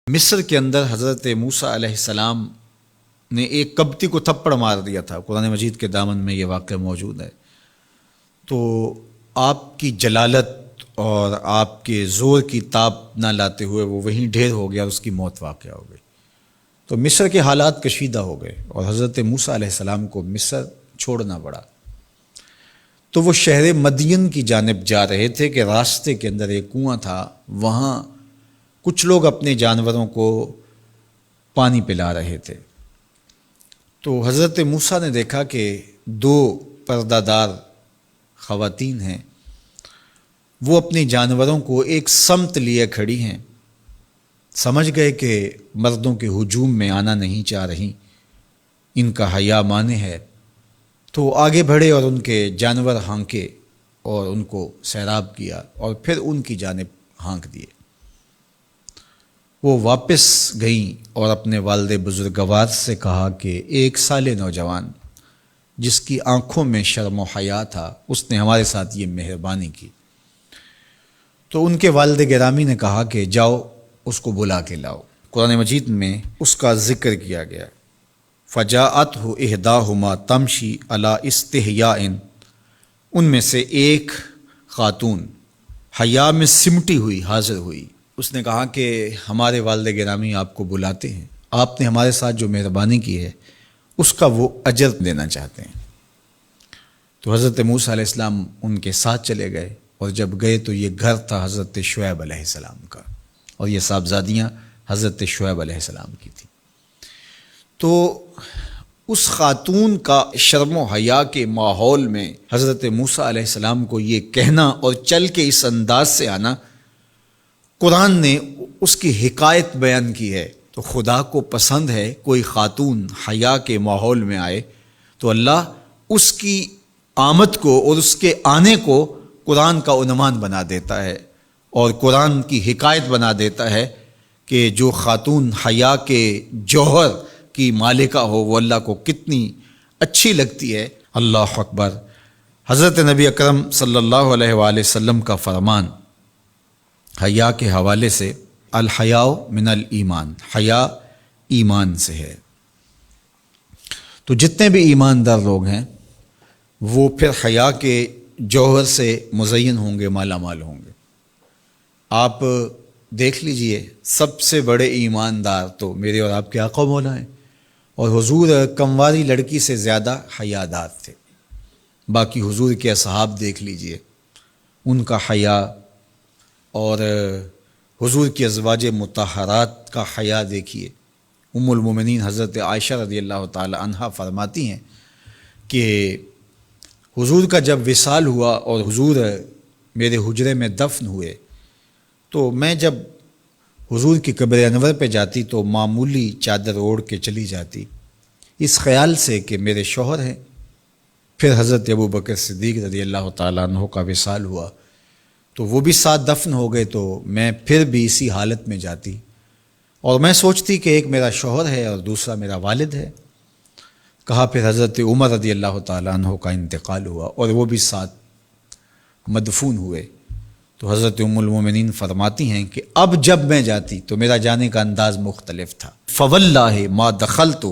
مصر کے اندر حضرت موسیٰ علیہ السلام نے ایک کبتی کو تھپڑ مار دیا تھا۔ قرآن مجید کے دامن میں یہ واقعہ موجود ہے۔ تو آپ کی جلالت اور آپ کے زور کی تاب نہ لاتے ہوئے وہ وہیں ڈھیر ہو گیا اور اس کی موت واقع ہو گئی۔ تو مصر کے حالات کشیدہ ہو گئے اور حضرت موسیٰ علیہ السلام کو مصر چھوڑنا پڑا۔ تو وہ شہر مدین کی جانب جا رہے تھے کہ راستے کے اندر ایک کنواں تھا، وہاں کچھ لوگ اپنے جانوروں کو پانی پلا رہے تھے۔ تو حضرت موسیٰ نے دیکھا کہ دو پردہ دار خواتین ہیں، وہ اپنے جانوروں کو ایک سمت لیے کھڑی ہیں۔ سمجھ گئے کہ مردوں کے ہجوم میں آنا نہیں چاہ رہی، ان کا حیا مانے ہے۔ تو آگے بڑھے اور ان کے جانور ہانکے اور ان کو سیراب کیا اور پھر ان کی جانب ہانک دیے۔ وہ واپس گئیں اور اپنے والد بزرگوار سے کہا کہ ایک سال نوجوان جس کی آنکھوں میں شرم و حیا تھا، اس نے ہمارے ساتھ یہ مہربانی کی۔ تو ان کے والد گرامی نے کہا کہ جاؤ اس کو بلا کے لاؤ۔ قرآن مجید میں اس کا ذکر کیا گیا۔ فجاءتہ احداہما تمشی علی استحیاء، ان میں سے ایک خاتون حیا میں سمٹی ہوئی حاضر ہوئی۔ اس نے کہا کہ ہمارے والد گرامی آپ کو بلاتے ہیں، آپ نے ہمارے ساتھ جو مہربانی کی ہے اس کا وہ اجر دینا چاہتے ہیں۔ تو حضرت موسیٰ علیہ السلام ان کے ساتھ چلے گئے، اور جب گئے تو یہ گھر تھا حضرت شعیب علیہ السلام کا، اور یہ صاحبزادیاں حضرت شعیب علیہ السلام کی تھیں۔ تو اس خاتون کا شرم و حیا کے ماحول میں حضرت موسیٰ علیہ السلام کو یہ کہنا اور چل کے اس انداز سے آنا، قرآن نے اس کی حکایت بیان کی ہے۔ تو خدا کو پسند ہے کوئی خاتون حیا کے ماحول میں آئے تو اللہ اس کی آمد کو اور اس کے آنے کو قرآن کا عنوان بنا دیتا ہے، اور قرآن کی حکایت بنا دیتا ہے کہ جو خاتون حیا کے جوہر کی مالکہ ہو وہ اللہ کو کتنی اچھی لگتی ہے۔ اللہ اکبر۔ حضرت نبی اکرم صلی اللہ علیہ وآلہ وسلم کا فرمان حیا کے حوالے سے، الحیاء من الایمان، حیا ایمان سے ہے۔ تو جتنے بھی ایماندار لوگ ہیں وہ پھر حیا کے جوہر سے مزین ہوں گے، مالا مال ہوں گے۔ آپ دیکھ لیجئے سب سے بڑے ایماندار تو میرے اور آپ کے آقا مولا ہیں، اور حضور کمواری لڑکی سے زیادہ حیادار تھے۔ باقی حضور کے اصحاب دیکھ لیجئے، ان کا حیا، اور حضور کی ازواج مطہرات کا حیا دیکھیے۔ ام المومنین حضرت عائشہ رضی اللہ تعالی عنہا فرماتی ہیں کہ حضور کا جب وصال ہوا اور حضور میرے حجرے میں دفن ہوئے، تو میں جب حضور کی قبر انور پہ جاتی تو معمولی چادر اوڑھ کے چلی جاتی، اس خیال سے کہ میرے شوہر ہیں۔ پھر حضرت ابوبکر صدیق رضی اللہ تعالیٰ عنہ کا وصال ہوا تو وہ بھی ساتھ دفن ہو گئے، تو میں پھر بھی اسی حالت میں جاتی اور میں سوچتی کہ ایک میرا شوہر ہے اور دوسرا میرا والد ہے۔ کہا پھر حضرت عمر رضی اللہ تعالیٰ عنہ کا انتقال ہوا اور وہ بھی ساتھ مدفون ہوئے۔ تو حضرت ام المومنین فرماتی ہیں کہ اب جب میں جاتی تو میرا جانے کا انداز مختلف تھا۔ فواللہ ما دخلت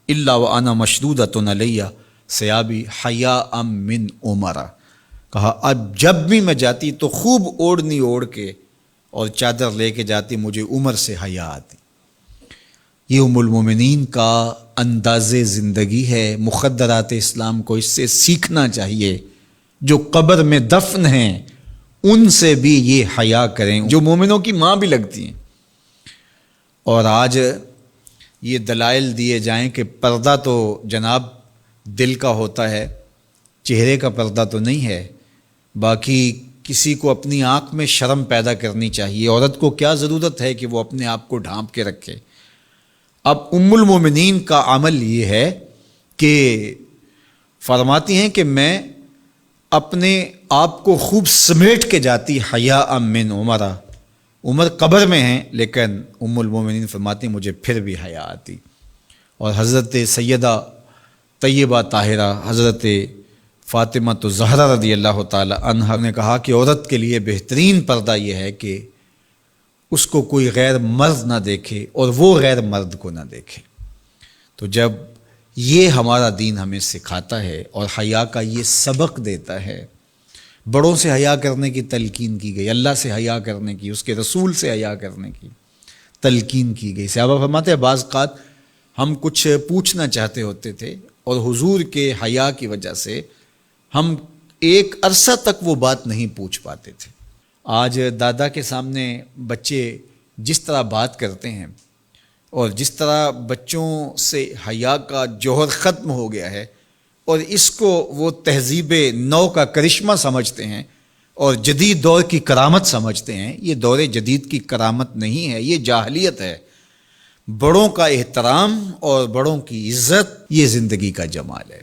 الا وانا مشدودۃ علی ثیابی حیاء من عمر۔ کہا اب جب بھی میں جاتی تو خوب اوڑھنی اوڑھ کے اور چادر لے کے جاتی، مجھے عمر سے حیا آتی۔ یہ ام المومنین کا انداز زندگی ہے۔ مخدرات اسلام کو اس سے سیکھنا چاہیے۔ جو قبر میں دفن ہیں ان سے بھی یہ حیا کریں، جو مومنوں کی ماں بھی لگتی ہیں۔ اور آج یہ دلائل دیے جائیں کہ پردہ تو جناب دل کا ہوتا ہے، چہرے کا پردہ تو نہیں ہے۔ باقی کسی کو اپنی آنکھ میں شرم پیدا کرنی چاہیے۔ عورت کو کیا ضرورت ہے کہ وہ اپنے آپ کو ڈھانپ کے رکھے؟ اب ام المومنین کا عمل یہ ہے کہ فرماتی ہیں کہ میں اپنے آپ کو خوب سمیٹ کے جاتی حیاء من عمر۔ عمر قبر میں ہیں لیکن ام المومنین فرماتی ہیں مجھے پھر بھی حیا آتی۔ اور حضرت سیدہ طیبہ طاہرہ حضرت فاطمہ الزہرا رضی اللہ تعالی عنہا نے کہا کہ عورت کے لیے بہترین پردہ یہ ہے کہ اس کو کوئی غیر مرد نہ دیکھے اور وہ غیر مرد کو نہ دیکھے۔ تو جب یہ ہمارا دین ہمیں سکھاتا ہے اور حیا کا یہ سبق دیتا ہے، بڑوں سے حیا کرنے کی تلقین کی گئی، اللہ سے حیا کرنے کی، اس کے رسول سے حیا کرنے کی تلقین کی گئی۔ صحابہ فرماتے ہیں بعض اوقات ہم کچھ پوچھنا چاہتے ہوتے تھے اور حضور کے حیا کی وجہ سے ہم ایک عرصہ تک وہ بات نہیں پوچھ پاتے تھے۔ آج دادا کے سامنے بچے جس طرح بات کرتے ہیں اور جس طرح بچوں سے حیا کا جوہر ختم ہو گیا ہے اور اس کو وہ تہذیب نو کا کرشمہ سمجھتے ہیں اور جدید دور کی کرامت سمجھتے ہیں، یہ دور جدید کی کرامت نہیں ہے، یہ جاہلیت ہے۔ بڑوں کا احترام اور بڑوں کی عزت یہ زندگی کا جمال ہے۔